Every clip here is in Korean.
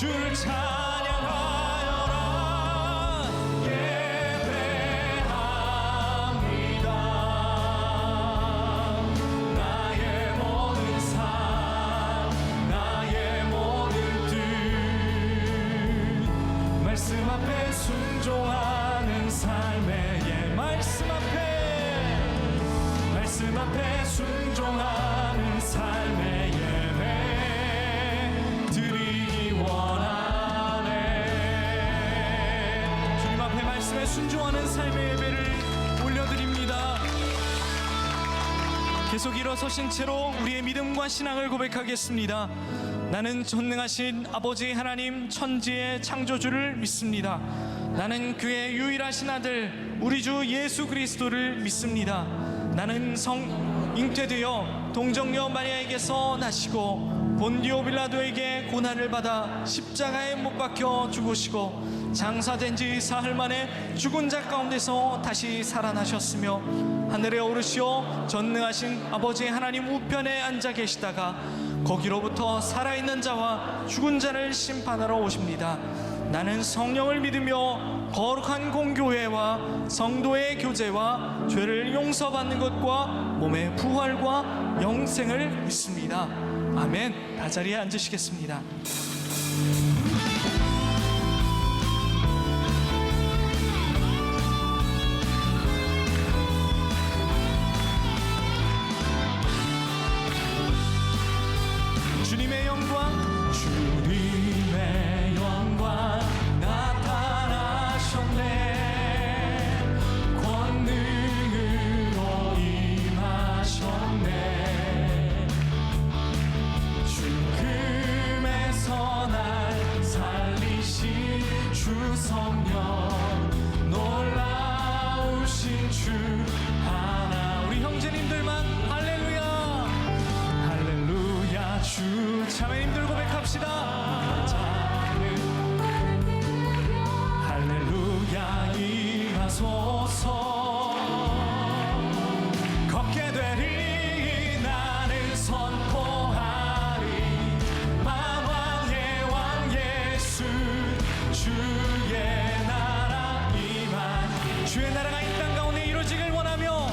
주를 찬양하여라. 예배합니다. 나의 모든 삶, 나의 모든 뜻, 말씀 앞에 순종하는 삶의 말씀 앞에 순종하는 삶의 예배 드리기 원하네. 주님 앞에 말씀에 순종하는 삶의 예배를 올려드립니다. 계속 일어서신 채로 우리의 믿음과 신앙을 고백하겠습니다. 나는 전능하신 아버지 하나님 천지의 창조주를 믿습니다. 나는 그의 유일하신 아들 우리 주 예수 그리스도를 믿습니다. 나는 잉태되어 동정녀 마리아에게서 나시고 본디오 빌라도에게 고난을 받아 십자가에 못 박혀 죽으시고 장사된 지 사흘 만에 죽은 자 가운데서 다시 살아나셨으며 하늘에 오르시어 전능하신 아버지 하나님 우편에 앉아 계시다가 거기로부터 살아있는 자와 죽은 자를 심판하러 오십니다. 나는 성령을 믿으며 거룩한 공교회와 성도의 교제와 죄를 용서받는 것과 몸의 부활과 영생을 믿습니다. 아멘. 다 자리에 앉으시겠습니다. 주님의 영광, 주님의 영광 나타나셨네. 권능으로 임하셨네. 죽음에서 날 살리신 주 성령, 놀라우신 주 하나. 우리 형제님들만 할렐루야, 할렐루야. 주 자매님들 고백합시다. 할렐루야 임하소서. 걷게 되리 나는 선포하리. 만왕의 왕 예수, 주의 나라 임한. 주의 나라가 이 땅 가운데 이루어지길 원하며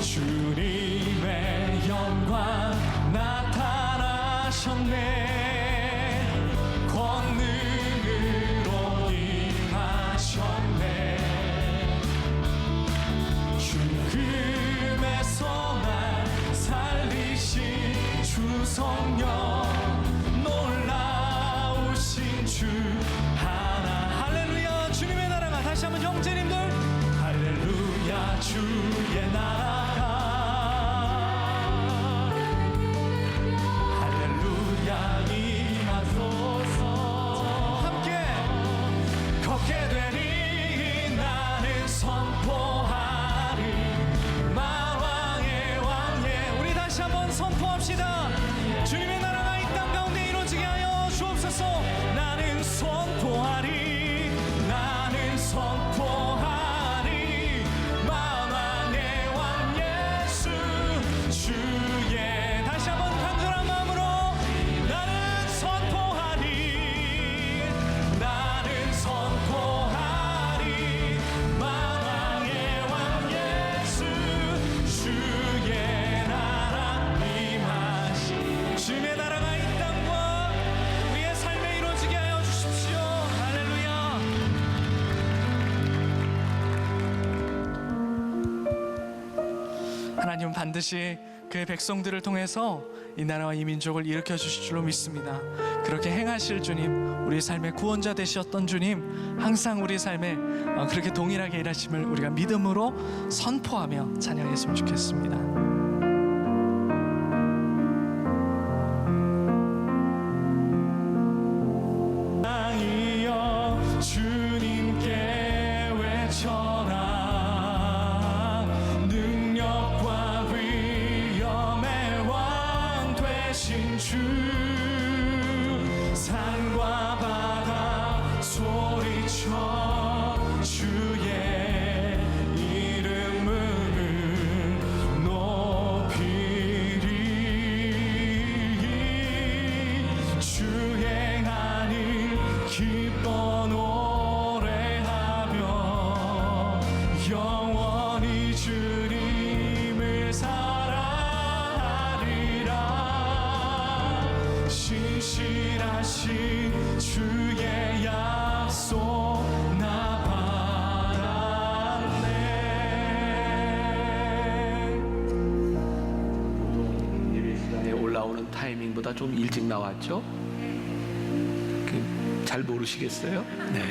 주님의 영광 나타나셨네. 권능으로 임하셨네. 죽음에서 날 살리신 주 성령, 놀라우신 주 하나. 할렐루야. 주님의 나라가, 다시 한번 형제님들 할렐루야. 주의 나라가 걷게 되리 나는 선포하리. 만왕의 왕예. 우리 다시 한번 선포합시다. 주님의 나라가 이 땅 가운데 이루어지게 하여 주옵소서. 나는 선포하리. 나는 선포하리. 만왕의 왕 예수, 주의. 다시 한번 간절한 마음으로 나는 선포하리. 나는 선포하리. 만왕의 왕 예수, 주의 나라 임하시. 주님의 나라가 이 땅과 우리의 삶에 이루어지게 하여 주십시오. 할렐루야. 하나님은 반드시 그의 백성들을 통해서 이 나라와 이 민족을 일으켜 주실 줄로 믿습니다. 그렇게 행하실 주님, 우리 삶의 구원자 되셨던 주님, 항상 우리 삶에 그렇게 동일하게 일하심을 우리가 믿음으로 선포하며 찬양했으면 좋겠습니다. 주님께 외쳐라. 능력과 위엄의 왕 되신 주, 산과 바다 소리쳐 주의 이름을 타이밍보다 좀 일찍 나왔죠? 잘 모르시겠어요? 네.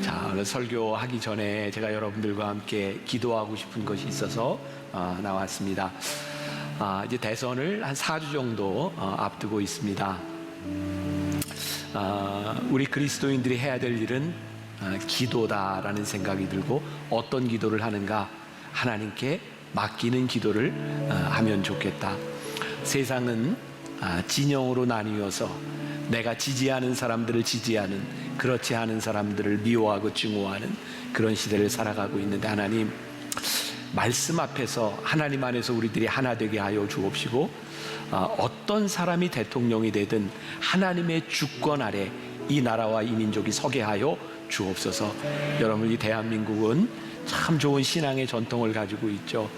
자, 오늘 설교하기 전에 제가 여러분들과 함께 기도하고 싶은 것이 있어서 나왔습니다. 이제 대선을 한 4주 정도 앞두고 있습니다. 우리 그리스도인들이 해야 될 일은 기도다라는 생각이 들고, 어떤 기도를 하는가? 하나님께 맡기는 기도를 하면 좋겠다. 세상은 진영으로 나뉘어서 내가 지지하는 사람들을 지지하는, 그렇지 않은 사람들을 미워하고 증오하는 그런 시대를 살아가고 있는데, 하나님 말씀 앞에서 하나님 안에서 우리들이 하나 되게 하여 주옵시고, 어떤 사람이 대통령이 되든 하나님의 주권 아래 이 나라와 이 민족이 서게 하여 주옵소서. 여러분, 이 대한민국은 참 좋은 신앙의 전통을 가지고 있죠.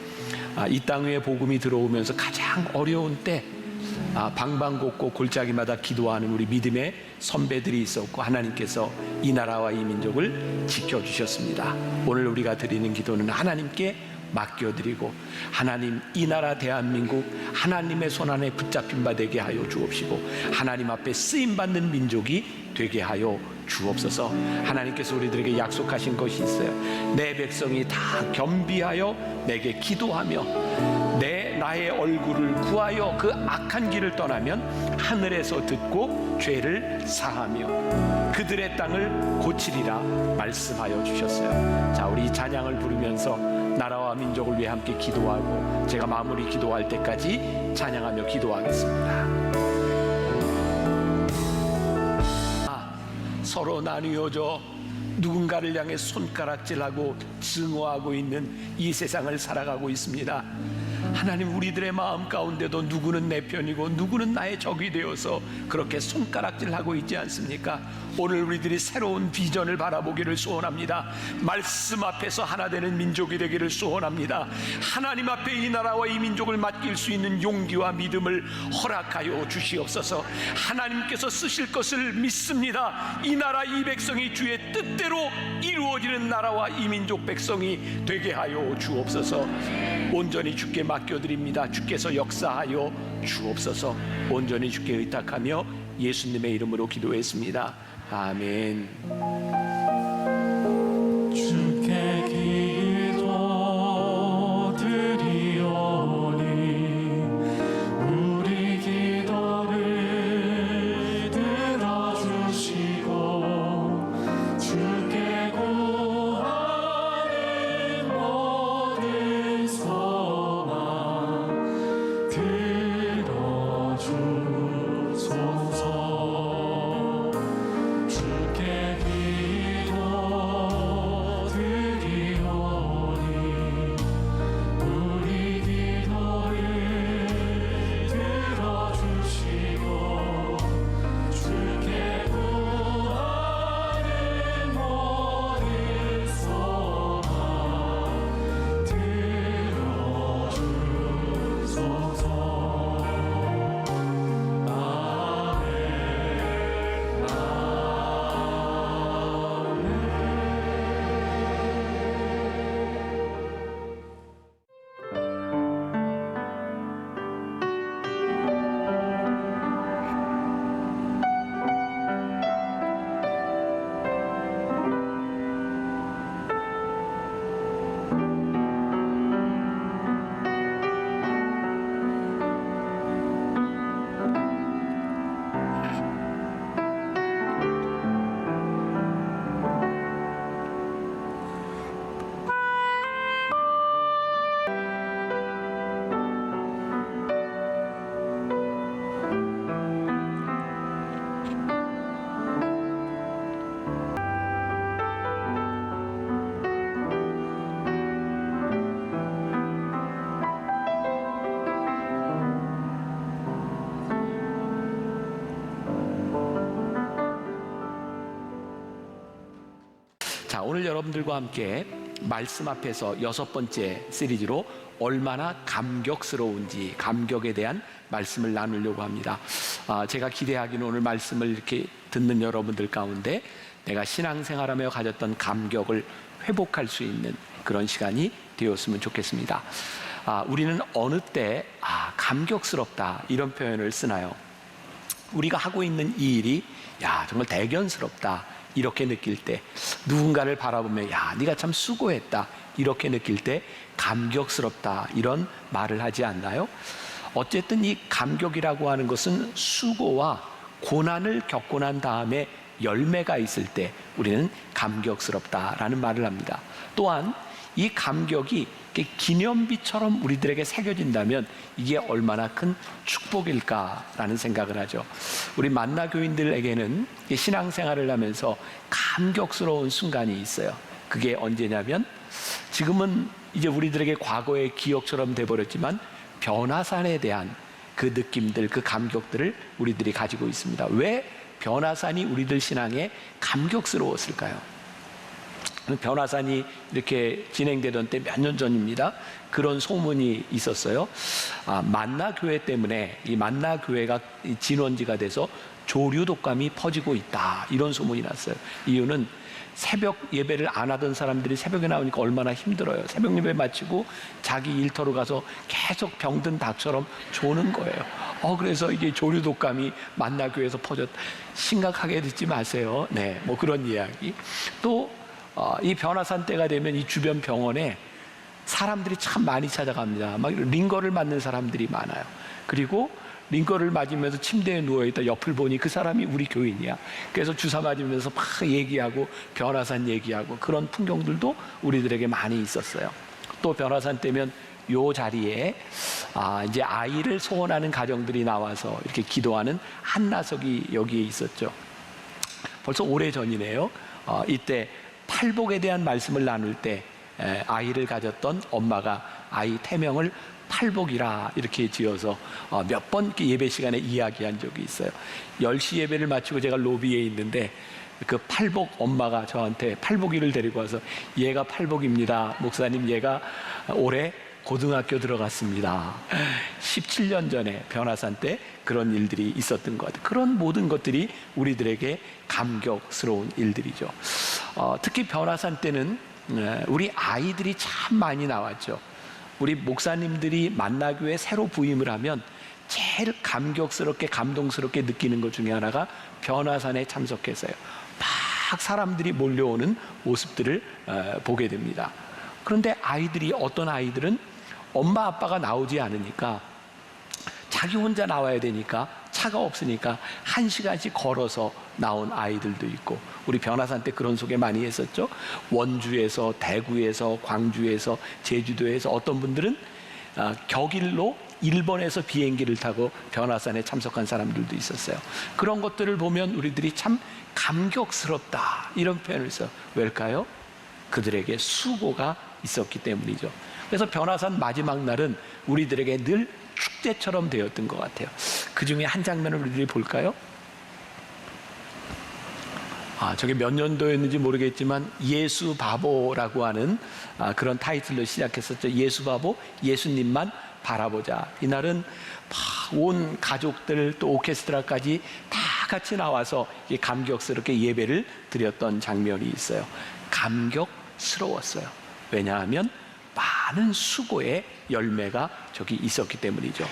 이 땅 위에 복음이 들어오면서 가장 어려운 때 방방곡곡 골짜기마다 기도하는 우리 믿음의 선배들이 있었고, 하나님께서 이 나라와 이 민족을 지켜주셨습니다. 오늘 우리가 드리는 기도는 하나님께 맡겨드리고, 하나님 이 나라 대한민국 하나님의 손안에 붙잡힌 바 되게 하여 주옵시고, 하나님 앞에 쓰임받는 민족이 되게 하여 주옵소서. 하나님께서 우리들에게 약속하신 것이 있어요. 내 백성이 다 겸비하여 내게 기도하며 나의 얼굴을 구하여 그 악한 길을 떠나면 하늘에서 듣고 죄를 사하며 그들의 땅을 고치리라 말씀하여 주셨어요. 자, 우리 이 찬양을 부르면서 나라와 민족을 위해 함께 기도하고, 제가 마무리 기도할 때까지 찬양하며 기도하겠습니다. 서로 나뉘어져 누군가를 향해 손가락질하고 증오하고 있는 이 세상을 살아가고 있습니다. 하나님, 우리들의 마음 가운데도 누구는 내 편이고 누구는 나의 적이 되어서 그렇게 손가락질하고 있지 않습니까? 오늘 우리들이 새로운 비전을 바라보기를 소원합니다. 말씀 앞에서 하나 되는 민족이 되기를 소원합니다. 하나님 앞에 이 나라와 이 민족을 맡길 수 있는 용기와 믿음을 허락하여 주시옵소서. 하나님께서 쓰실 것을 믿습니다. 이 나라 이 백성이 주의 뜻대로 이루어지는 나라와 이 민족 백성이 되게 하여 주옵소서. 온전히 주께 맡겨드립니다. 주께서 역사하여 주옵소서. 온전히 주께 의탁하며 예수님의 이름으로 기도했습니다. 아멘. 주께 기도드리오니 우리 기도를 들어주시고, 주께 구하는 모든 소망 들어주소서. 자, 오늘 여러분들과 함께 말씀 앞에서 6번째 시리즈로 얼마나 감격스러운지, 감격에 대한 말씀을 나누려고 합니다. 제가 기대하기는 오늘 말씀을 이렇게 듣는 여러분들 가운데 내가 신앙생활하며 가졌던 감격을 회복할 수 있는 그런 시간이 되었으면 좋겠습니다. 우리는 어느 때 감격스럽다 이런 표현을 쓰나요? 우리가 하고 있는 이 일이 정말 대견스럽다 이렇게 느낄 때, 누군가를 바라보며 네가 참 수고했다 이렇게 느낄 때 감격스럽다 이런 말을 하지 않나요? 어쨌든 이 감격이라고 하는 것은 수고와 고난을 겪고 난 다음에 열매가 있을 때 우리는 감격스럽다라는 말을 합니다. 또한 이 감격이 기념비처럼 우리들에게 새겨진다면 이게 얼마나 큰 축복일까라는 생각을 하죠. 우리 만나 교인들에게는 신앙생활을 하면서 감격스러운 순간이 있어요. 그게 언제냐면, 지금은 이제 우리들에게 과거의 기억처럼 돼버렸지만 변화산에 대한 그 느낌들, 그 감격들을 우리들이 가지고 있습니다. 왜 변화산이 우리들 신앙에 감격스러웠을까요? 변화산이 이렇게 진행되던 때 몇 년 전입니다. 그런 소문이 있었어요. 만나교회 때문에 이 만나교회가 진원지가 돼서 조류 독감이 퍼지고 있다 이런 소문이 났어요. 이유는 새벽 예배를 안 하던 사람들이 새벽에 나오니까 얼마나 힘들어요. 새벽 예배 마치고 자기 일터로 가서 계속 병든 닭처럼 조는 거예요. 그래서 이게 조류 독감이 만나교회에서 퍼졌다. 심각하게 듣지 마세요. 네, 뭐 그런 이야기. 또 이 변화산 때가 되면 이 주변 병원에 사람들이 참 많이 찾아갑니다. 막 링거를 맞는 사람들이 많아요. 그리고 링거를 맞으면서 침대에 누워있다 옆을 보니 그 사람이 우리 교인이야. 그래서 주사 맞으면서 막 얘기하고 변화산 얘기하고 그런 풍경들도 우리들에게 많이 있었어요. 또 변화산 때면 요 자리에 이제 아이를 소원하는 가정들이 나와서 이렇게 기도하는 한나석이 여기에 있었죠. 벌써 오래전이네요. 이때 팔복에 대한 말씀을 나눌 때 아이를 가졌던 엄마가 아이 태명을 팔복이라 이렇게 지어서 몇 번 예배 시간에 이야기한 적이 있어요. 10시 예배를 마치고 제가 로비에 있는데 그 팔복 엄마가 저한테 팔복이를 데리고 와서, 얘가 팔복입니다. 목사님, 얘가 올해 고등학교 들어갔습니다. 17년 전에 변화산 때 그런 일들이 있었던 것 같아요. 그런 모든 것들이 우리들에게 감격스러운 일들이죠. 특히 변화산 때는 우리 아이들이 참 많이 나왔죠. 우리 목사님들이 만나교회 새로 부임을 하면 제일 감격스럽게 감동스럽게 느끼는 것 중에 하나가 변화산에 참석해서요. 막 사람들이 몰려오는 모습들을 보게 됩니다. 그런데 아이들이, 어떤 아이들은 엄마 아빠가 나오지 않으니까 자기 혼자 나와야 되니까 차가 없으니까 1시간씩 걸어서 나온 아이들도 있고, 우리 변화산 때 그런 소개 많이 했었죠. 원주에서, 대구에서, 광주에서, 제주도에서 어떤 분들은 격일로 일본에서 비행기를 타고 변화산에 참석한 사람들도 있었어요. 그런 것들을 보면 우리들이 참 감격스럽다 이런 표현을 써요. 왜일까요? 그들에게 수고가 있었기 때문이죠. 그래서 변화산 마지막 날은 우리들에게 늘 축제처럼 되었던 것 같아요. 그 중에 한 장면을 우리들이 볼까요? 저게 몇 년도였는지 모르겠지만 예수 바보라고 하는 그런 타이틀로 시작했었죠. 예수 바보, 예수님만 바라보자. 이날은 온 가족들 또 오케스트라까지 다 같이 나와서 감격스럽게 예배를 드렸던 장면이 있어요. 감격스러웠어요. 왜냐하면 많은 수고의 열매가 저기 있었기 때문이죠.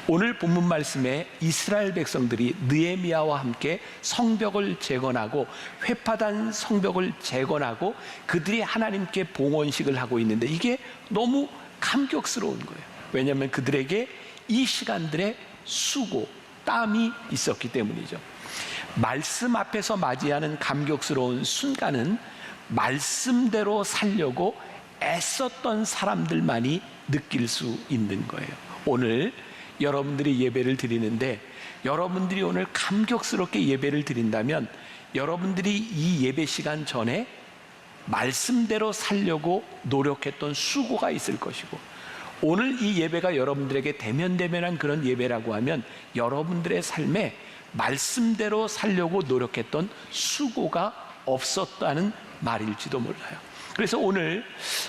오늘 본문 말씀에 이스라엘 백성들이 느헤미야와 함께 성벽을 재건하고 회파단 성벽을 재건하고 그들이 하나님께 봉헌식을 하고 있는데 이게 너무 감격스러운 거예요. 왜냐하면 그들에게 이 시간들의 수고, 땀이 있었기 때문이죠. 말씀 앞에서 맞이하는 감격스러운 순간은 말씀대로 살려고 애썼던 사람들만이 느낄 수 있는 거예요. 오늘 여러분들이 예배를 드리는데 여러분들이 오늘 감격스럽게 예배를 드린다면 여러분들이 이 예배 시간 전에 말씀대로 살려고 노력했던 수고가 있을 것이고, 오늘 이 예배가 여러분들에게 대면대면한 그런 예배라고 하면 여러분들의 삶에 말씀대로 살려고 노력했던 수고가 없었다는 말일지도 몰라요. 그래서 오늘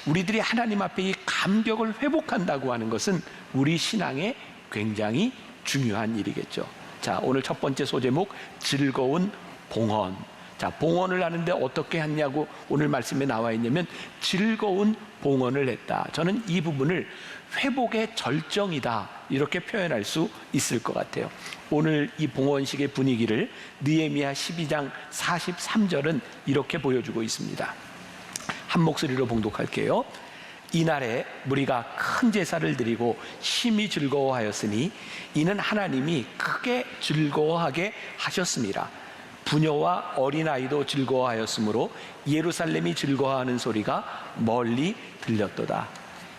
우리들이 하나님 앞에 이 감격을 회복한다고 하는 것은 우리 신앙에 굉장히 중요한 일이겠죠. 자, 오늘 첫 번째 소제목, 즐거운 봉헌. 자, 봉헌을 하는데 어떻게 했냐고 오늘 말씀에 나와 있냐면 즐거운 봉헌을 했다. 저는 이 부분을 회복의 절정이다 이렇게 표현할 수 있을 것 같아요. 오늘 이 봉헌식의 분위기를 느헤미야 12장 43절은 이렇게 보여주고 있습니다. 한 목소리로 봉독할게요. 이날에 무리가 큰 제사를 드리고 심히 즐거워하였으니 이는 하나님이 크게 즐거워하게 하셨습니다. 부녀와 어린아이도 즐거워하였으므로 예루살렘이 즐거워하는 소리가 멀리 들렸도다.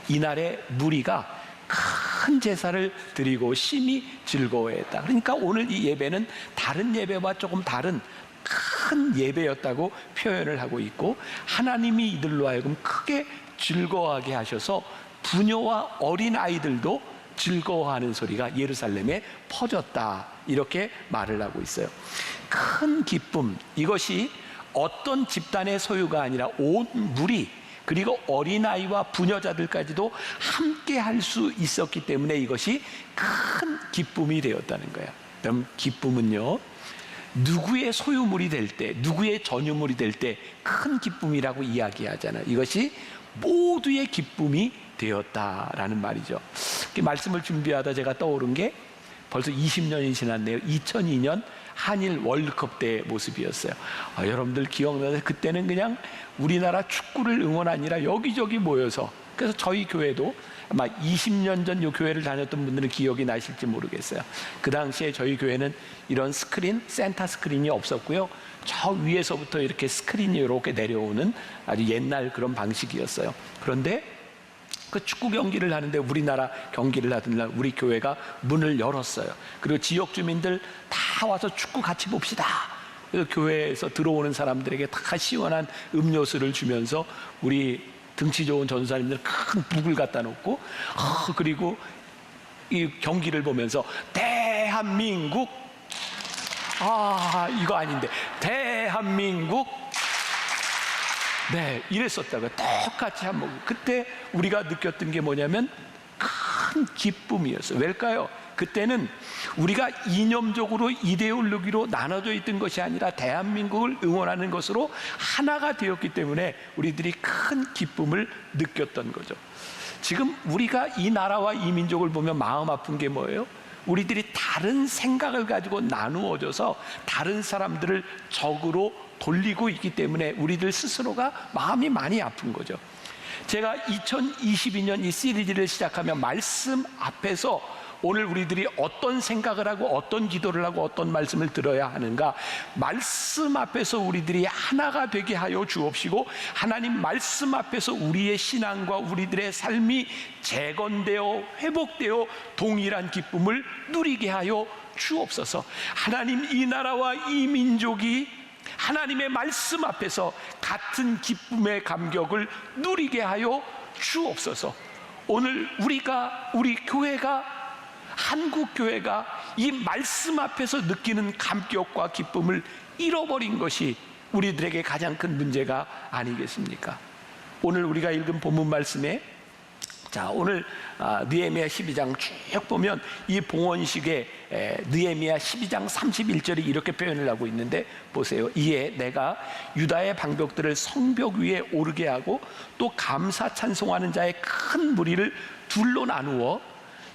이날에 무리가 큰 제사를 드리고 심히 즐거워했다. 그러니까 오늘 이 예배는 다른 예배와 조금 다른 큰 예배였다고 표현을 하고 있고, 하나님이 이들로 하여금 크게 즐거워하게 하셔서 부녀와 어린아이들도 즐거워하는 소리가 예루살렘에 퍼졌다 이렇게 말을 하고 있어요. 큰 기쁨, 이것이 어떤 집단의 소유가 아니라 온 무리 그리고 어린아이와 부녀자들까지도 함께 할 수 있었기 때문에 이것이 큰 기쁨이 되었다는 거예요. 그럼 기쁨은요, 누구의 소유물이 될 때, 누구의 전유물이 될 때 큰 기쁨이라고 이야기하잖아요. 이것이 모두의 기쁨이 되었다라는 말이죠. 말씀을 준비하다 제가 떠오른 게 벌써 20년이 지났네요. 2002년 한일 월드컵 때의 모습이었어요. 여러분들 기억나세요? 그때는 그냥 우리나라 축구를 응원하니라 여기저기 모여서, 그래서 저희 교회도 아마 20년 전 이 교회를 다녔던 분들은 기억이 나실지 모르겠어요. 그 당시에 저희 교회는 이런 스크린, 센터 스크린이 없었고요. 저 위에서부터 이렇게 스크린이 이렇게 내려오는 아주 옛날 그런 방식이었어요. 그런데 그 축구 경기를 하는데, 우리나라 경기를 하던 날 우리 교회가 문을 열었어요. 그리고 지역 주민들 다 와서 축구 같이 봅시다. 그래서 교회에서 들어오는 사람들에게 다 시원한 음료수를 주면서 우리 등치 좋은 전사님들 큰 북을 갖다 놓고, 그리고 이 경기를 보면서 대한민국, 이거 아닌데 대한민국, 네, 이랬었다고요. 똑같이 한 모금. 그때 우리가 느꼈던 게 뭐냐면 큰 기쁨이었어요. 왜일까요? 그때는 우리가 이념적으로 이데올로기로 나눠져 있던 것이 아니라 대한민국을 응원하는 것으로 하나가 되었기 때문에 우리들이 큰 기쁨을 느꼈던 거죠. 지금 우리가 이 나라와 이 민족을 보면 마음 아픈 게 뭐예요? 우리들이 다른 생각을 가지고 나누어져서 다른 사람들을 적으로 돌리고 있기 때문에 우리들 스스로가 마음이 많이 아픈 거죠. 제가 2022년 이 시리즈를 시작하면 말씀 앞에서 오늘 우리들이 어떤 생각을 하고 어떤 기도를 하고 어떤 말씀을 들어야 하는가, 말씀 앞에서 우리들이 하나가 되게 하여 주옵시고, 하나님 말씀 앞에서 우리의 신앙과 우리들의 삶이 재건되어 회복되어 동일한 기쁨을 누리게 하여 주옵소서. 하나님, 이 나라와 이 민족이 하나님의 말씀 앞에서 같은 기쁨의 감격을 누리게 하여 주옵소서. 오늘 우리 교회가, 한국교회가 이 말씀 앞에서 느끼는 감격과 기쁨을 잃어버린 것이 우리들에게 가장 큰 문제가 아니겠습니까? 오늘 우리가 읽은 본문 말씀에, 자, 오늘 느헤미야 12장 쭉 보면 이 봉헌식에 느헤미야 12장 31절이 이렇게 표현을 하고 있는데 보세요. 이에 내가 유다의 방벽들을 성벽 위에 오르게 하고 또 감사 찬송하는 자의 큰 무리를 둘로 나누어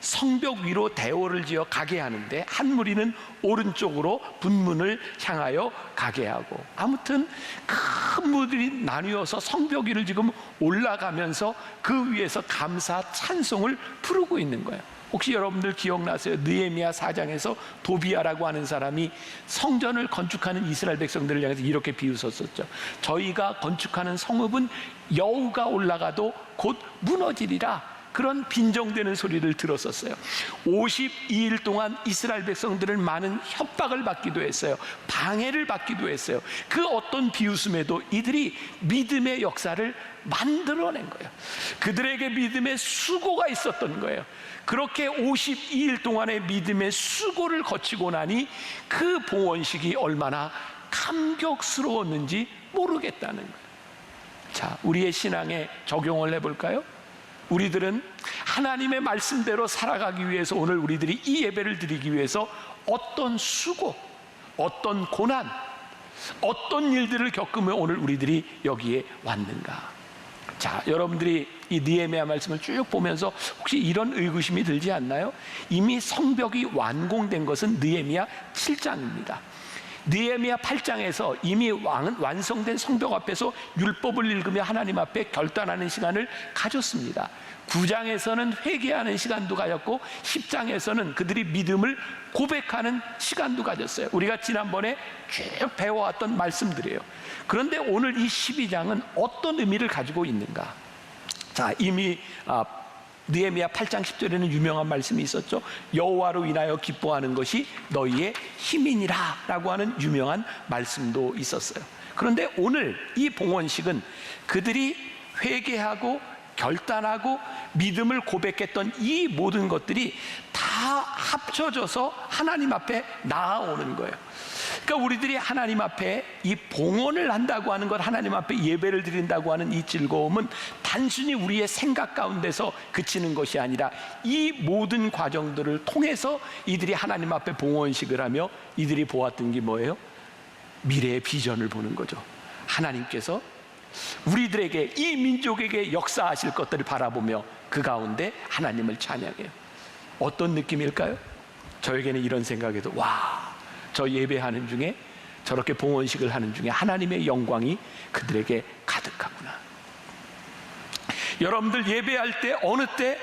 성벽 위로 대오를 지어 가게 하는데, 한 무리는 오른쪽으로 분문을 향하여 가게 하고, 아무튼 큰 무리들이 나뉘어서 성벽 위를 지금 올라가면서 그 위에서 감사 찬송을 부르고 있는 거예요. 혹시 여러분들 기억나세요? 느헤미야 4장에서 도비아라고 하는 사람이 성전을 건축하는 이스라엘 백성들을 향해서 이렇게 비웃었었죠. 저희가 건축하는 성읍은 여우가 올라가도 곧 무너지리라, 그런 빈정되는 소리를 들었었어요. 52일 동안 이스라엘 백성들은 많은 협박을 받기도 했어요. 방해를 받기도 했어요. 그 어떤 비웃음에도 이들이 믿음의 역사를 만들어낸 거예요. 그들에게 믿음의 수고가 있었던 거예요. 그렇게 52일 동안의 믿음의 수고를 거치고 나니 그 봉헌식이 얼마나 감격스러웠는지 모르겠다는 거예요. 자, 우리의 신앙에 적용을 해볼까요? 우리들은 하나님의 말씀대로 살아가기 위해서, 오늘 우리들이 이 예배를 드리기 위해서 어떤 수고, 어떤 고난, 어떤 일들을 겪으며 오늘 우리들이 여기에 왔는가? 자, 여러분들이 이 느헤미야 말씀을 쭉 보면서 혹시 이런 의구심이 들지 않나요? 이미 성벽이 완공된 것은 느헤미야 7장입니다. 느헤미야 8장에서 이미 완성된 성벽 앞에서 율법을 읽으며 하나님 앞에 결단하는 시간을 가졌습니다. 9장에서는 회개하는 시간도 가졌고 10장에서는 그들이 믿음을 고백하는 시간도 가졌어요. 우리가 지난번에 쭉 배워왔던 말씀들이에요. 그런데 오늘 이 12장은 어떤 의미를 가지고 있는가? 자, 이미 느헤미야 8장 10절에는 유명한 말씀이 있었죠. 여호와로 인하여 기뻐하는 것이 너희의 힘이니라 라고 하는 유명한 말씀도 있었어요. 그런데 오늘 이 봉헌식은 그들이 회개하고 결단하고 믿음을 고백했던 이 모든 것들이 다 합쳐져서 하나님 앞에 나아오는 거예요. 그러니까 우리들이 하나님 앞에 이 봉헌을 한다고 하는 것, 하나님 앞에 예배를 드린다고 하는 이 즐거움은 단순히 우리의 생각 가운데서 그치는 것이 아니라 이 모든 과정들을 통해서 이들이 하나님 앞에 봉헌식을 하며 이들이 보았던 게 뭐예요? 미래의 비전을 보는 거죠. 하나님께서 우리들에게, 이 민족에게 역사하실 것들을 바라보며 그 가운데 하나님을 찬양해요. 어떤 느낌일까요? 저에게는 이런 생각에도, 와, 저 예배하는 중에, 저렇게 봉헌식을 하는 중에 하나님의 영광이 그들에게 가득하구나. 여러분들 예배할 때 어느 때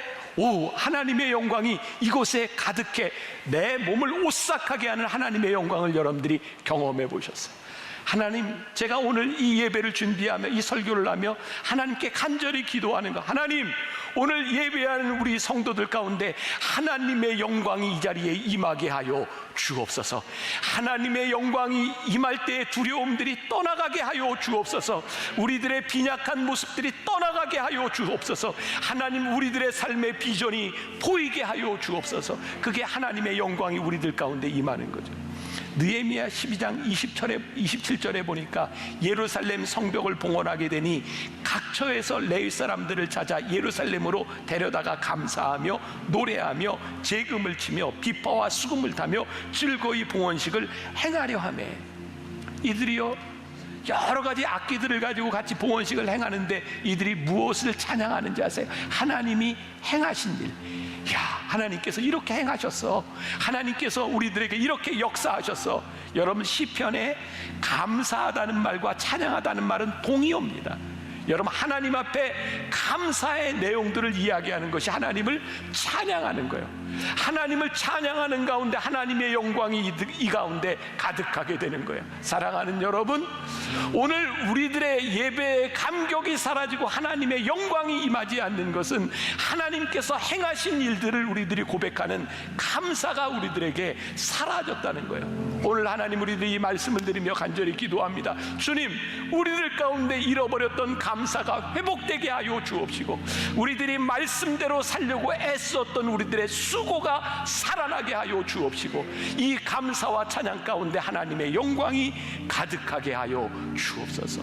하나님의 영광이 이곳에 가득해 내 몸을 오싹하게 하는 하나님의 영광을 여러분들이 경험해 보셨어요? 하나님, 제가 오늘 이 예배를 준비하며 이 설교를 하며 하나님께 간절히 기도하는 것, 하나님, 오늘 예배하는 우리 성도들 가운데 하나님의 영광이 이 자리에 임하게 하여 주옵소서. 하나님의 영광이 임할 때의 두려움들이 떠나가게 하여 주옵소서. 우리들의 빈약한 모습들이 떠나가게 하여 주옵소서. 하나님, 우리들의 삶의 비전이 보이게 하여 주옵소서. 그게 하나님의 영광이 우리들 가운데 임하는 거죠. 느헤미야 12장 27절에 보니까 예루살렘 성벽을 봉헌하게 되니 각처에서 레위 사람들을 찾아 예루살렘으로 데려다가 감사하며 노래하며 제금을 치며 비파와 수금을 타며 즐거이 봉헌식을 행하려 하매, 이들이요 여러 가지 악기들을 가지고 같이 봉헌식을 행하는데 이들이 무엇을 찬양하는지 아세요? 하나님이 행하신 일. 야, 하나님께서 이렇게 행하셨어. 하나님께서 우리들에게 이렇게 역사하셨어. 여러분, 시편에 감사하다는 말과 찬양하다는 말은 동의어입니다. 여러분, 하나님 앞에 감사의 내용들을 이야기하는 것이 하나님을 찬양하는 거예요. 하나님을 찬양하는 가운데 하나님의 영광이 이 가운데 가득하게 되는 거예요. 사랑하는 여러분, 오늘 우리들의 예배의 감격이 사라지고 하나님의 영광이 임하지 않는 것은 하나님께서 행하신 일들을 우리들이 고백하는 감사가 우리들에게 사라졌다는 거예요. 오늘 하나님, 우리들이 이 말씀을 드리며 간절히 기도합니다. 주님, 우리들 가운데 잃어버렸던 감사가 회복되게 하여 주옵시고, 우리들이 말씀대로 살려고 애썼던 우리들의 수고가 살아나게 하여 주옵시고, 이 감사와 찬양 가운데 하나님의 영광이 가득하게 하여 주옵소서.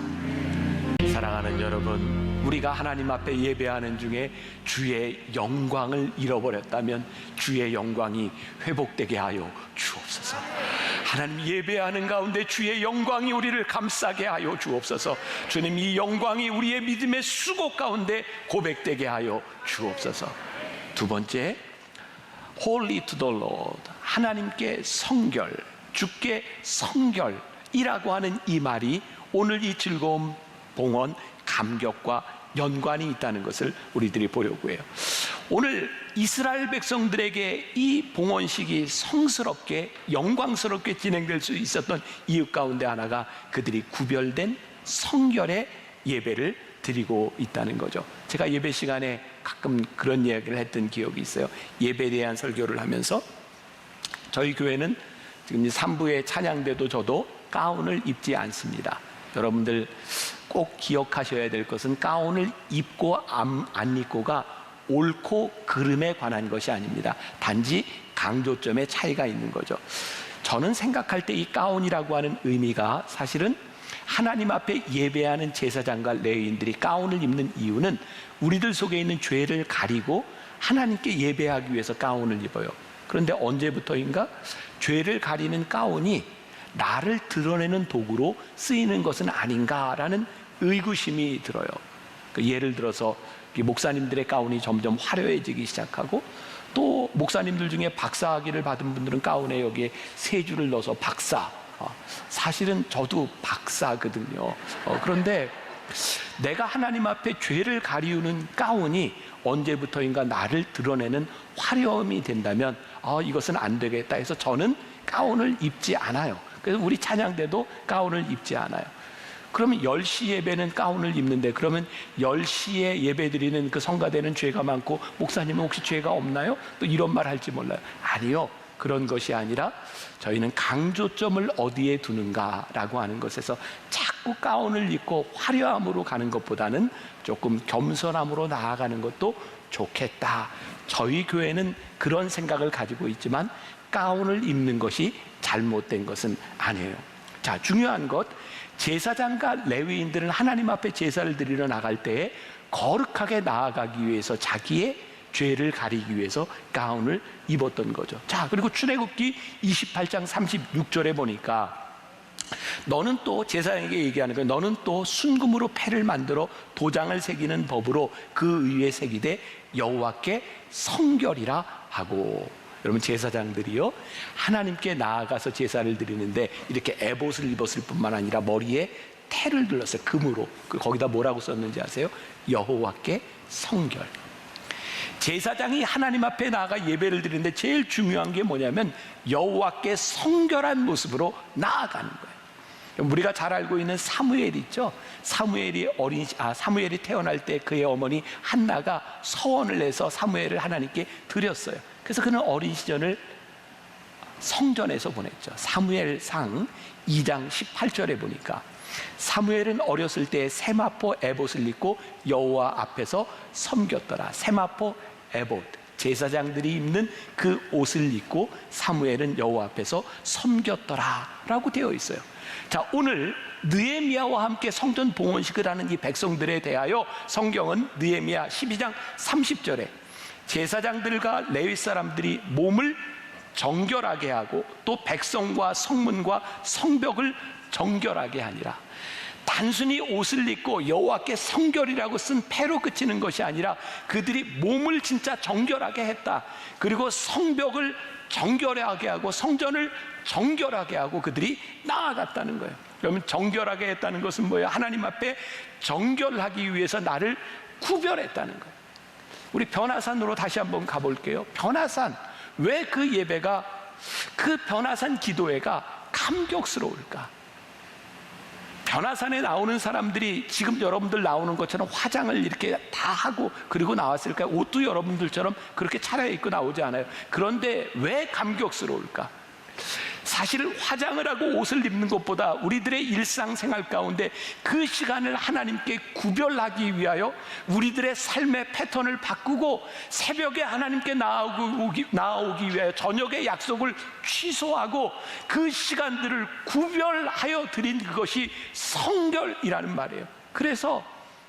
사랑하는 여러분, 우리가 하나님 앞에 예배하는 중에 주의 영광을 잃어버렸다면 주의 영광이 회복되게 하여 주옵소서. 하나님, 예배하는 가운데 주의 영광이 우리를 감싸게 하여 주옵소서. 주님, 이 영광이 우리의 믿음의 수고 가운데 고백되게 하여 주옵소서. 두 번째, Holy to the Lord, 하나님께 성결, 주께 성결이라고 하는 이 말이 오늘 이 즐거움, 봉헌, 감격과 연관이 있다는 것을 우리들이 보려고 해요. 오늘 이스라엘 백성들에게 이 봉헌식이 성스럽게 영광스럽게 진행될 수 있었던 이유 가운데 하나가 그들이 구별된 성결의 예배를 드리고 있다는 거죠. 제가 예배 시간에 가끔 그런 이야기를 했던 기억이 있어요. 예배에 대한 설교를 하면서 저희 교회는 지금 3부의 찬양대도 저도 가운을 입지 않습니다. 여러분들 꼭 기억하셔야 될 것은 가운을 입고 안 입고가 옳고 그름에 관한 것이 아닙니다. 단지 강조점의 차이가 있는 거죠. 저는 생각할 때 이 가운이라고 하는 의미가 사실은 하나님 앞에 예배하는 제사장과 레위인들이 가운을 입는 이유는 우리들 속에 있는 죄를 가리고 하나님께 예배하기 위해서 가운을 입어요. 그런데 언제부터인가 죄를 가리는 가운이 나를 드러내는 도구로 쓰이는 것은 아닌가라는 의구심이 들어요. 예를 들어서 목사님들의 가운이 점점 화려해지기 시작하고, 또 목사님들 중에 박사학위를 받은 분들은 가운에 여기에 세 줄을 넣어서 박사. 사실은 저도 박사거든요. 그런데 내가 하나님 앞에 죄를 가리우는 가운이 언제부터인가 나를 드러내는 화려함이 된다면 이것은 안 되겠다 해서 저는 가운을 입지 않아요. 그래서 우리 찬양대도 가운을 입지 않아요. 그러면 10시 예배는 가운을 입는데, 그러면 10시에 예배 드리는 그 성가대는 죄가 많고 목사님은 혹시 죄가 없나요? 또 이런 말 할지 몰라요. 아니요, 그런 것이 아니라 저희는 강조점을 어디에 두는가라고 하는 것에서 자꾸 가운을 입고 화려함으로 가는 것보다는 조금 겸손함으로 나아가는 것도 좋겠다. 저희 교회는 그런 생각을 가지고 있지만 가운을 입는 것이 잘못된 것은 아니에요. 자, 중요한 것, 제사장과 레위인들은 하나님 앞에 제사를 드리러 나갈 때에 거룩하게 나아가기 위해서 자기의 죄를 가리기 위해서 가운을 입었던 거죠. 자, 그리고 출애굽기 28장 36절에 보니까 너는 또, 제사장에게 얘기하는 거예요. 너는 또 순금으로 패를 만들어 도장을 새기는 법으로 그 위에 새기되 여호와께 성결이라 하고. 여러분, 제사장들이요, 하나님께 나아가서 제사를 드리는데 이렇게 에봇을 입었을 뿐만 아니라 머리에 태를 둘렀어요. 금으로. 거기다 뭐라고 썼는지 아세요? 여호와께 성결. 제사장이 하나님 앞에 나아가 예배를 드리는데 제일 중요한 게 뭐냐면 여호와께 성결한 모습으로 나아가는 거예요. 우리가 잘 알고 있는 사무엘 있죠? 사무엘이 태어날 때 그의 어머니 한나가 서원을 내서 사무엘을 하나님께 드렸어요. 그래서 그는 어린 시절을 성전에서 보냈죠. 사무엘상 2장 18절에 보니까 사무엘은 어렸을 때 세마포 에봇을 입고 여호와 앞에서 섬겼더라. 세마포 에봇, 제사장들이 입는 그 옷을 입고 사무엘은 여호와 앞에서 섬겼더라 라고 되어 있어요. 자, 오늘 느헤미야와 함께 성전 봉헌식을 하는 이 백성들에 대하여 성경은 느헤미야 12장 30절에 제사장들과 레위 사람들이 몸을 정결하게 하고 또 백성과 성문과 성벽을 정결하게 하니라. 단순히 옷을 입고 여호와께 성결이라고 쓴 패로 그치는 것이 아니라 그들이 몸을 진짜 정결하게 했다. 그리고 성벽을 정결하게 하고 성전을 정결하게 하고 그들이 나아갔다는 거예요. 그러면 정결하게 했다는 것은 뭐예요? 하나님 앞에 정결하기 위해서 나를 구별했다는 거예요. 우리 변화산으로 다시 한번 가볼게요. 변화산, 왜 그 예배가, 그 변화산 기도회가 감격스러울까? 변화산에 나오는 사람들이 지금 여러분들 나오는 것처럼 화장을 이렇게 다 하고 그리고 나왔을까요? 옷도 여러분들처럼 그렇게 차려입고 나오지 않아요. 그런데 왜 감격스러울까? 사실 화장을 하고 옷을 입는 것보다 우리들의 일상생활 가운데 그 시간을 하나님께 구별하기 위하여 우리들의 삶의 패턴을 바꾸고 새벽에 하나님께 나아오기 위하여 저녁의 약속을 취소하고 그 시간들을 구별하여 드린 그것이 성결이라는 말이에요. 그래서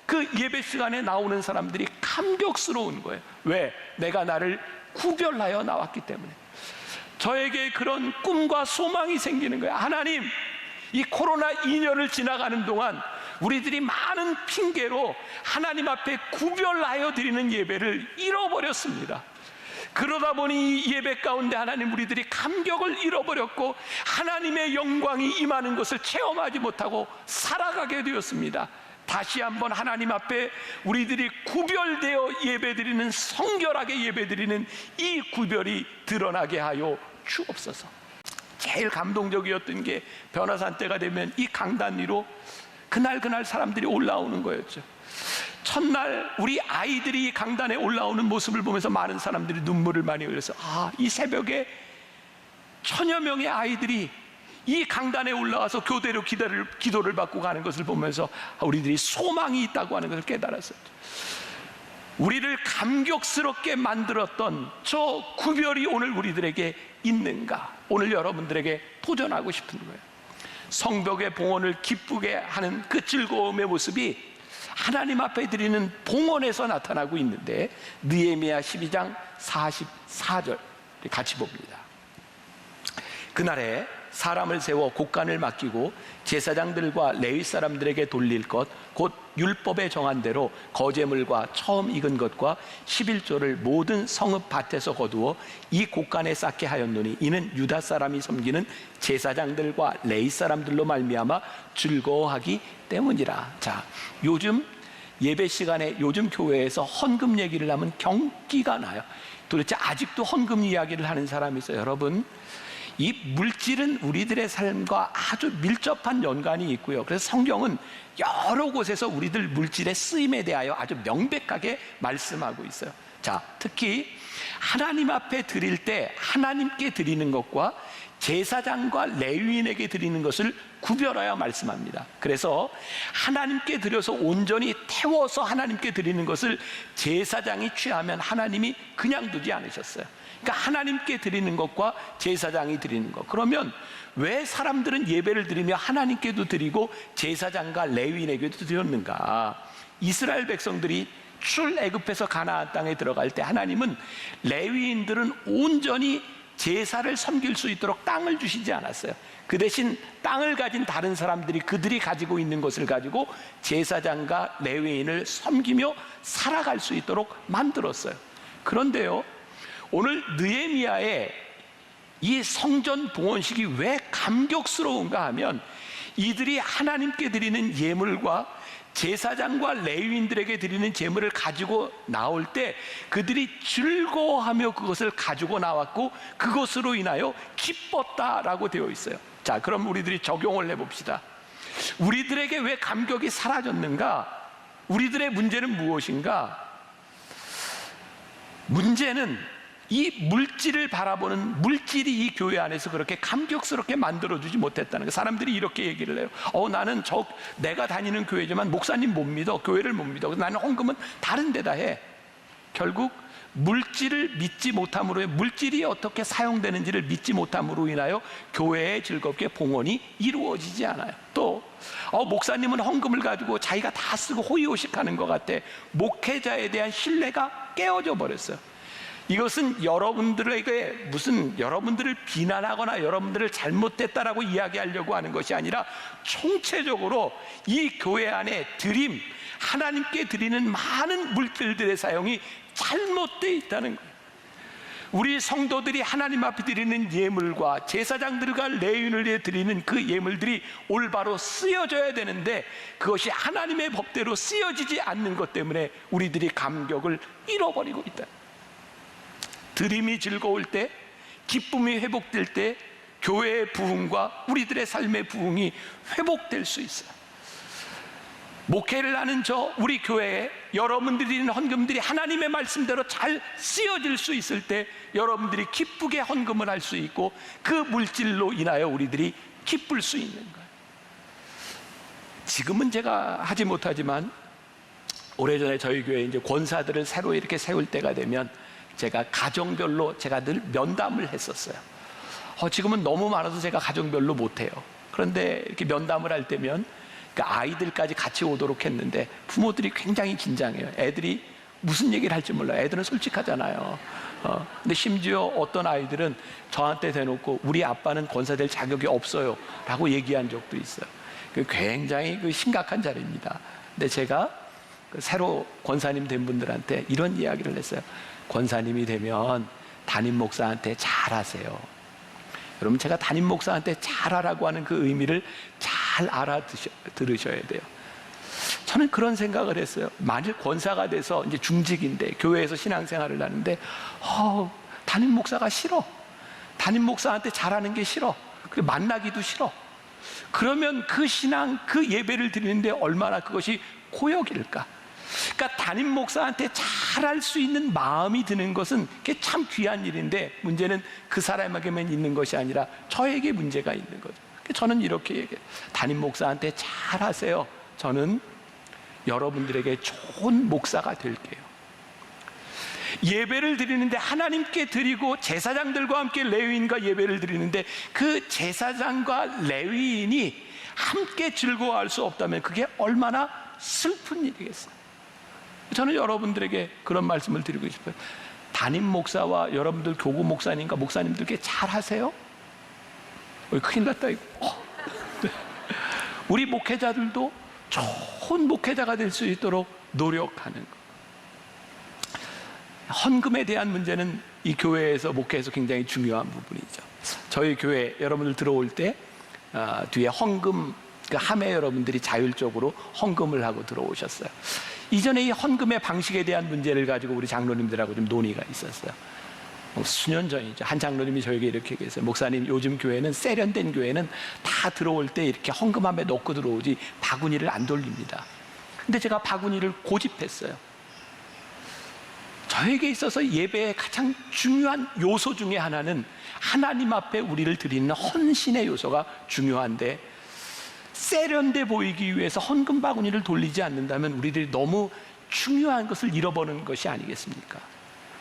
그 예배 시간에 나오는 사람들이 감격스러운 거예요. 왜? 내가 나를 구별하여 나왔기 때문에. 저에게 그런 꿈과 소망이 생기는 거예요. 하나님, 이 코로나 2년을 지나가는 동안 우리들이 많은 핑계로 하나님 앞에 구별하여 드리는 예배를 잃어버렸습니다. 그러다 보니 이 예배 가운데 하나님, 우리들이 감격을 잃어버렸고 하나님의 영광이 임하는 것을 체험하지 못하고 살아가게 되었습니다. 다시 한번 하나님 앞에 우리들이 구별되어 예배드리는, 성결하게 예배드리는 이 구별이 드러나게 하여 주옵소서. 제일 감동적이었던 게 변화산 때가 되면 이 강단 위로 그날 사람들이 올라오는 거였죠. 첫날 우리 아이들이 강단에 올라오는 모습을 보면서 많은 사람들이 눈물을 많이 흘려서 이 새벽에 1000여 명의 아이들이 이 강단에 올라와서 교대로 기도를 받고 가는 것을 보면서 우리들이 소망이 있다고 하는 것을 깨달았었죠. 우리를 감격스럽게 만들었던 저 구별이 오늘 우리들에게 있는가? 오늘 여러분들에게 도전하고 싶은 거예요. 성벽의 봉헌을 기쁘게 하는 그 즐거움의 모습이 하나님 앞에 드리는 봉헌에서 나타나고 있는데, 느헤미야 12장 44절 같이 봅니다. 그날에 사람을 세워 곡간을 맡기고 제사장들과 레위 사람들에게 돌릴 것 곧 율법에 정한 대로 거제물과 처음 익은 것과 11조를 모든 성읍 밭에서 거두어 이 곡간에 쌓게 하였노니 이는 유다 사람이 섬기는 제사장들과 레위 사람들로 말미암아 즐거워하기 때문이라. 자, 요즘 예배 시간에 요즘 교회에서 헌금 얘기를 하면 경기가 나요. 도대체 아직도 헌금 이야기를 하는 사람이 있어요. 여러분, 이 물질은 우리들의 삶과 아주 밀접한 연관이 있고요. 그래서 성경은 여러 곳에서 우리들 물질의 쓰임에 대하여 아주 명백하게 말씀하고 있어요. 자, 특히 하나님 앞에 드릴 때 하나님께 드리는 것과 제사장과 레위인에게 드리는 것을 구별하여 말씀합니다. 그래서 하나님께 드려서 온전히 태워서 하나님께 드리는 것을 제사장이 취하면 하나님이 그냥 두지 않으셨어요. 그러니까 하나님께 드리는 것과 제사장이 드리는 것. 그러면 왜 사람들은 예배를 드리며 하나님께도 드리고 제사장과 레위인에게도 드렸는가? 이스라엘 백성들이 출애굽해서 가나안 땅에 들어갈 때 하나님은 레위인들은 온전히 제사를 섬길 수 있도록 땅을 주시지 않았어요. 그 대신 땅을 가진 다른 사람들이 그들이 가지고 있는 것을 가지고 제사장과 레위인을 섬기며 살아갈 수 있도록 만들었어요. 그런데요, 오늘 느헤미야의 이 성전 봉헌식이 왜 감격스러운가 하면 이들이 하나님께 드리는 예물과 제사장과 레위인들에게 드리는 제물을 가지고 나올 때 그들이 즐거워하며 그것을 가지고 나왔고 그것으로 인하여 기뻤다라고 되어 있어요. 자, 그럼 우리들이 적용을 해봅시다. 우리들에게 왜 감격이 사라졌는가? 우리들의 문제는 무엇인가? 문제는 이 물질을 바라보는 물질이 이 교회 안에서 그렇게 감격스럽게 만들어주지 못했다는 거예요. 사람들이 이렇게 얘기를 해요. 나는 내가 다니는 교회지만 목사님 못 믿어, 교회를 못 믿어. 나는 헌금은 다른 데다 해. 결국 물질을 믿지 못함으로, 물질이 어떻게 사용되는지를 믿지 못함으로 인하여 교회에 즐겁게 봉헌이 이루어지지 않아요. 또 목사님은 헌금을 가지고 자기가 다 쓰고 호의호식하는 것 같아. 목회자에 대한 신뢰가 깨어져 버렸어요. 이것은 여러분들에게 여러분들을 비난하거나 여러분들을 잘못됐다라고 이야기하려고 하는 것이 아니라 총체적으로 이 교회 안에 하나님께 드리는 많은 물질들의 사용이 잘못되어 있다는 거예요. 우리 성도들이 하나님 앞에 드리는 예물과 제사장들과 레위인을 드리는 그 예물들이 올바로 쓰여져야 되는데 그것이 하나님의 법대로 쓰여지지 않는 것 때문에 우리들이 감격을 잃어버리고 있다. 드림이 즐거울 때, 기쁨이 회복될 때 교회의 부흥과 우리들의 삶의 부흥이 회복될 수 있어요. 목회를 하는 우리 교회에 여러분들이 드리는 헌금들이 하나님의 말씀대로 잘 쓰여질 수 있을 때 여러분들이 기쁘게 헌금을 할 수 있고 그 물질로 인하여 우리들이 기쁠 수 있는 거예요. 지금은 제가 하지 못하지만 오래전에 저희 교회에 이제 권사들을 새로 이렇게 세울 때가 되면 제가 가정별로 제가 늘 면담을 했었어요. 지금은 너무 많아서 제가 가정별로 못해요. 그런데 이렇게 면담을 할 때면 그 아이들까지 같이 오도록 했는데 부모들이 굉장히 긴장해요. 애들이 무슨 얘기를 할지 몰라요. 애들은 솔직하잖아요. 근데 심지어 어떤 아이들은 저한테 대놓고 우리 아빠는 권사 될 자격이 없어요 라고 얘기한 적도 있어요. 굉장히 심각한 자리입니다. 근데 제가 새로 권사님 된 분들한테 이런 이야기를 했어요. 권사님이 되면 담임 목사한테 잘하세요. 여러분, 제가 담임 목사한테 잘하라고 하는 그 의미를 잘 들으셔야 돼요. 저는 그런 생각을 했어요. 만일 권사가 돼서 이제 중직인데 교회에서 신앙생활을 하는데 담임 목사가 싫어. 담임 목사한테 잘하는 게 싫어. 그리고 만나기도 싫어. 그러면 그 신앙, 그 예배를 드리는데 얼마나 그것이 고역일까? 그러니까 담임 목사한테 잘할 수 있는 마음이 드는 것은 그게 참 귀한 일인데 문제는 그 사람에게만 있는 것이 아니라 저에게 문제가 있는 거죠. 저는 이렇게 얘기해요. 담임 목사한테 잘하세요. 저는 여러분들에게 좋은 목사가 될게요. 예배를 드리는데 하나님께 드리고 제사장들과 함께 레위인과 예배를 드리는데 그 제사장과 레위인이 함께 즐거워할 수 없다면 그게 얼마나 슬픈 일이겠어요. 저는 여러분들에게 그런 말씀을 드리고 싶어요. 담임 목사와 여러분들 교구 목사님과 목사님들께 잘하세요. 큰일 났다 이거. 우리 목회자들도 좋은 목회자가 될 수 있도록 노력하는 것. 헌금에 대한 문제는 이 교회에서 목회에서 굉장히 중요한 부분이죠. 저희 교회 여러분들 들어올 때 뒤에 헌금 함에 여러분들이 자율적으로 헌금을 하고 들어오셨어요. 이전에 이 헌금의 방식에 대한 문제를 가지고 우리 장로님들하고 좀 논의가 있었어요. 수년 전이죠. 한 장로님이 저에게 이렇게 얘기했어요. 목사님, 요즘 교회는 세련된 교회는 다 들어올 때 이렇게 헌금함에 넣고 들어오지 바구니를 안 돌립니다. 근데 제가 바구니를 고집했어요. 저에게 있어서 예배의 가장 중요한 요소 중에 하나는 하나님 앞에 우리를 드리는 헌신의 요소가 중요한데, 세련돼 보이기 위해서 헌금 바구니를 돌리지 않는다면 우리들이 너무 중요한 것을 잃어버리는 것이 아니겠습니까?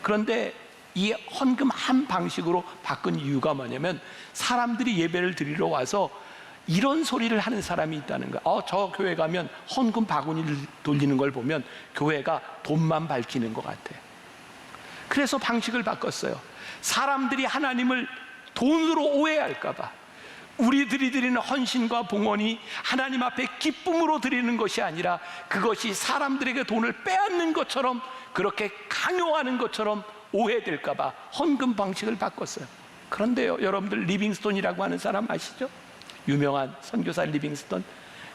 그런데 이 헌금 한 방식으로 바꾼 이유가 뭐냐면, 사람들이 예배를 드리러 와서 이런 소리를 하는 사람이 있다는 거야. 저 교회 가면 헌금 바구니를 돌리는 걸 보면 교회가 돈만 밝히는 것 같아. 그래서 방식을 바꿨어요. 사람들이 하나님을 돈으로 오해할까 봐 우리들이 드리는 헌신과 봉헌이 하나님 앞에 기쁨으로 드리는 것이 아니라 그것이 사람들에게 돈을 빼앗는 것처럼, 그렇게 강요하는 것처럼 오해될까 봐 헌금 방식을 바꿨어요. 그런데요, 여러분들 리빙스톤이라고 하는 사람 아시죠? 유명한 선교사 리빙스톤.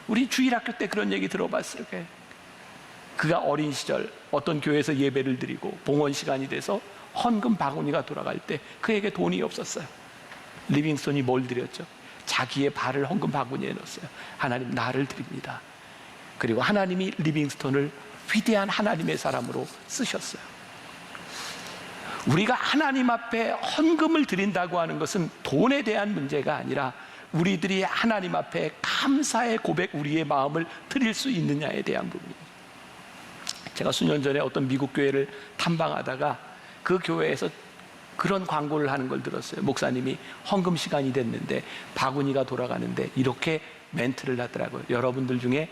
우리 주일학교 때 그런 얘기 들어봤어요. 그가 어린 시절 어떤 교회에서 예배를 드리고 봉헌 시간이 돼서 헌금 바구니가 돌아갈 때 그에게 돈이 없었어요. 리빙스톤이 뭘 드렸죠? 자기의 발을 헌금 바구니에 넣었어요. 하나님, 나를 드립니다. 그리고 하나님이 리빙스톤을 위대한 하나님의 사람으로 쓰셨어요. 우리가 하나님 앞에 헌금을 드린다고 하는 것은 돈에 대한 문제가 아니라 우리들이 하나님 앞에 감사의 고백, 우리의 마음을 드릴 수 있느냐에 대한 부분이에요. 제가 수년 전에 어떤 미국 교회를 탐방하다가 그 교회에서 그런 광고를 하는 걸 들었어요. 목사님이 헌금 시간이 됐는데 바구니가 돌아가는데 이렇게 멘트를 하더라고요. 여러분들 중에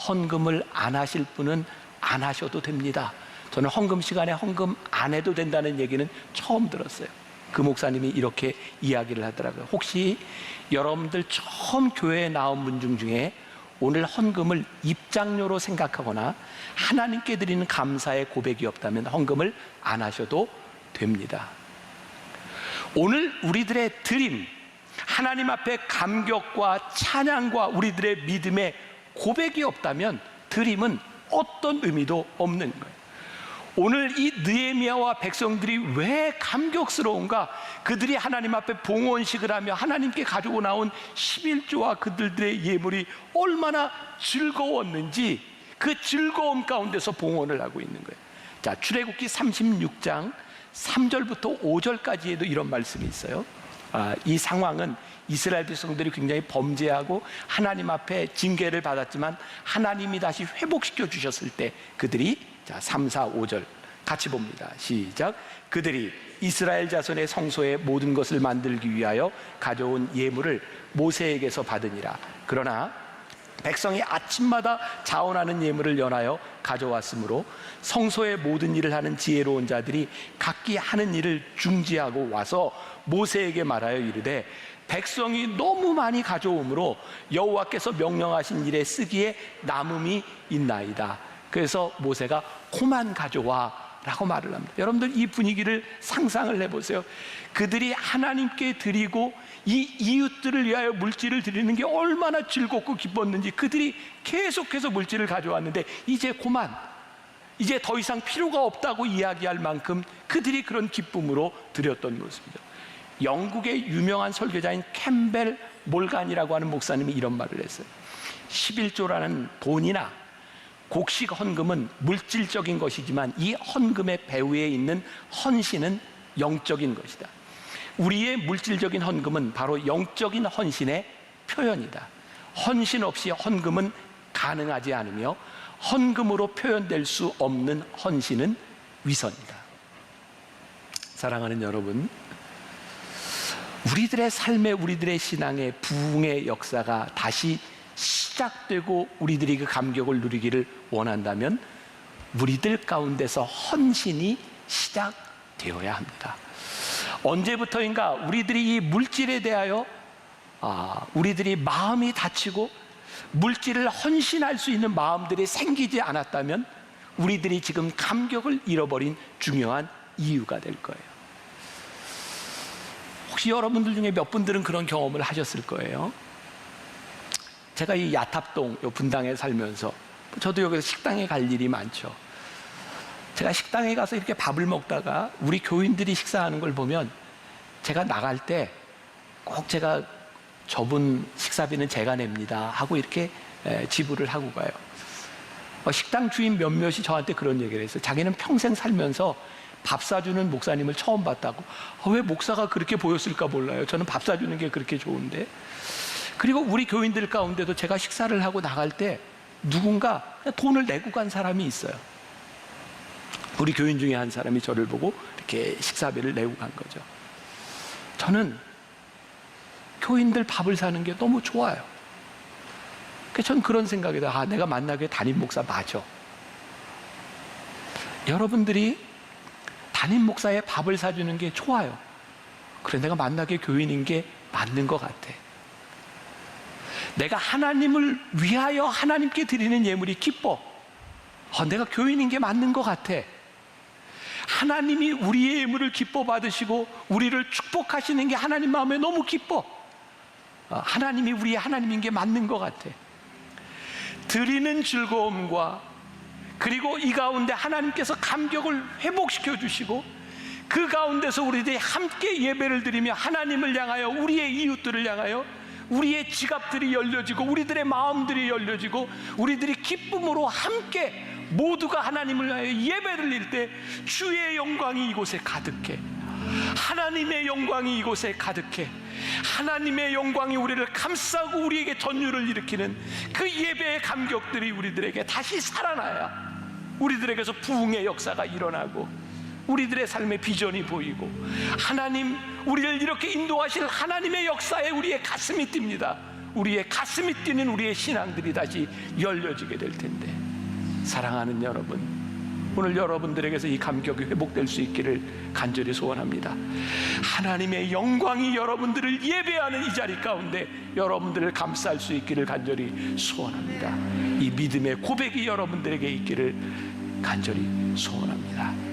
헌금을 안 하실 분은 안 하셔도 됩니다. 저는 헌금 시간에 헌금 안 해도 된다는 얘기는 처음 들었어요. 그 목사님이 이렇게 이야기를 하더라고요. 혹시 여러분들 처음 교회에 나온 분 중에 오늘 헌금을 입장료로 생각하거나 하나님께 드리는 감사의 고백이 없다면 헌금을 안 하셔도 됩니다. 오늘 우리들의 드림, 하나님 앞에 감격과 찬양과 우리들의 믿음의 고백이 없다면 드림은 어떤 의미도 없는 거예요. 오늘 이 느헤미야와 백성들이 왜 감격스러운가? 그들이 하나님 앞에 봉헌식을 하며 하나님께 가지고 나온 11조와 그들의 예물이 얼마나 즐거웠는지 그 즐거움 가운데서 봉헌을 하고 있는 거예요. 자, 출애굽기 36장 3절부터 5절까지에도 이런 말씀이 있어요. 이 상황은 이스라엘 백성들이 굉장히 범죄하고 하나님 앞에 징계를 받았지만 하나님이 다시 회복시켜 주셨을 때 그들이, 자, 3, 4, 5절 같이 봅니다. 시작. 그들이 이스라엘 자손의 성소의 모든 것을 만들기 위하여 가져온 예물을 모세에게서 받으니라. 그러나 백성이 아침마다 자원하는 예물을 연하여 가져왔으므로 성소의 모든 일을 하는 지혜로운 자들이 각기 하는 일을 중지하고 와서 모세에게 말하여 이르되, 백성이 너무 많이 가져오므로 여호와께서 명령하신 일에 쓰기에 남음이 있나이다. 그래서 모세가 그만 가져와 라고 말을 합니다. 여러분들 이 분위기를 상상을 해보세요. 그들이 하나님께 드리고 이 이웃들을 위하여 물질을 드리는 게 얼마나 즐겁고 기뻤는지 그들이 계속해서 물질을 가져왔는데 이제 그만, 이제 더 이상 필요가 없다고 이야기할 만큼 그들이 그런 기쁨으로 드렸던 모습이죠. 영국의 유명한 설교자인 캠벨 몰간이라고 하는 목사님이 이런 말을 했어요. 11조라는 돈이나 곡식 헌금은 물질적인 것이지만 이 헌금의 배후에 있는 헌신은 영적인 것이다. 우리의 물질적인 헌금은 바로 영적인 헌신의 표현이다. 헌신 없이 헌금은 가능하지 않으며 헌금으로 표현될 수 없는 헌신은 위선이다. 사랑하는 여러분, 우리들의 삶에, 우리들의 신앙의 부흥의 역사가 다시 시작되고 우리들이 그 감격을 누리기를 원한다면 우리들 가운데서 헌신이 시작되어야 합니다. 언제부터인가 우리들이 이 물질에 대하여 우리들이 마음이 다치고 물질을 헌신할 수 있는 마음들이 생기지 않았다면 우리들이 지금 감격을 잃어버린 중요한 이유가 될 거예요. 혹시 여러분들 중에 몇 분들은 그런 경험을 하셨을 거예요. 제가 이 야탑동 요 분당에 살면서 저도 여기서 식당에 갈 일이 많죠. 제가 식당에 가서 이렇게 밥을 먹다가 우리 교인들이 식사하는 걸 보면 제가 나갈 때 꼭 제가 저분 식사비는 제가 냅니다 하고 이렇게 지불을 하고 가요. 식당 주인 몇몇이 저한테 그런 얘기를 했어요. 자기는 평생 살면서 밥 사주는 목사님을 처음 봤다고. 왜 목사가 그렇게 보였을까 몰라요. 저는 밥 사주는 게 그렇게 좋은데. 그리고 우리 교인들 가운데도 제가 식사를 하고 나갈 때 누군가 돈을 내고 간 사람이 있어요. 우리 교인 중에 한 사람이 저를 보고 이렇게 식사비를 내고 간 거죠. 저는 교인들 밥을 사는 게 너무 좋아요. 그래서 전 그런 생각이 들어요. 내가 만나게 담임 목사 맞아. 여러분들이 담임 목사의 밥을 사주는 게 좋아요. 그래, 내가 만나게 교인인 게 맞는 것 같아. 내가 하나님을 위하여 하나님께 드리는 예물이 기뻐. 내가 교인인 게 맞는 것 같아. 하나님이 우리의 예물을 기뻐 받으시고 우리를 축복하시는 게 하나님 마음에 너무 기뻐. 하나님이 우리의 하나님인 게 맞는 것 같아. 드리는 즐거움과 그리고 이 가운데 하나님께서 감격을 회복시켜 주시고 그 가운데서 우리들이 함께 예배를 드리며 하나님을 향하여 우리의 이웃들을 향하여 우리의 지갑들이 열려지고 우리들의 마음들이 열려지고 우리들이 기쁨으로 함께 모두가 하나님을 위하여 예배를 드릴 때 주의 영광이 이곳에 가득해. 하나님의 영광이 이곳에 가득해. 하나님의 영광이 우리를 감싸고 우리에게 전율을 일으키는 그 예배의 감격들이 우리들에게 다시 살아나야 우리들에게서 부흥의 역사가 일어나고 우리들의 삶의 비전이 보이고 하나님, 우리를 이렇게 인도하실 하나님의 역사에 우리의 가슴이 뜁니다. 우리의 가슴이 뛰는 우리의 신앙들이 다시 열려지게 될 텐데, 사랑하는 여러분, 오늘 여러분들에게서 이 감격이 회복될 수 있기를 간절히 소원합니다. 하나님의 영광이 여러분들을 예배하는 이 자리 가운데 여러분들을 감쌀 수 있기를 간절히 소원합니다. 이 믿음의 고백이 여러분들에게 있기를 간절히 소원합니다.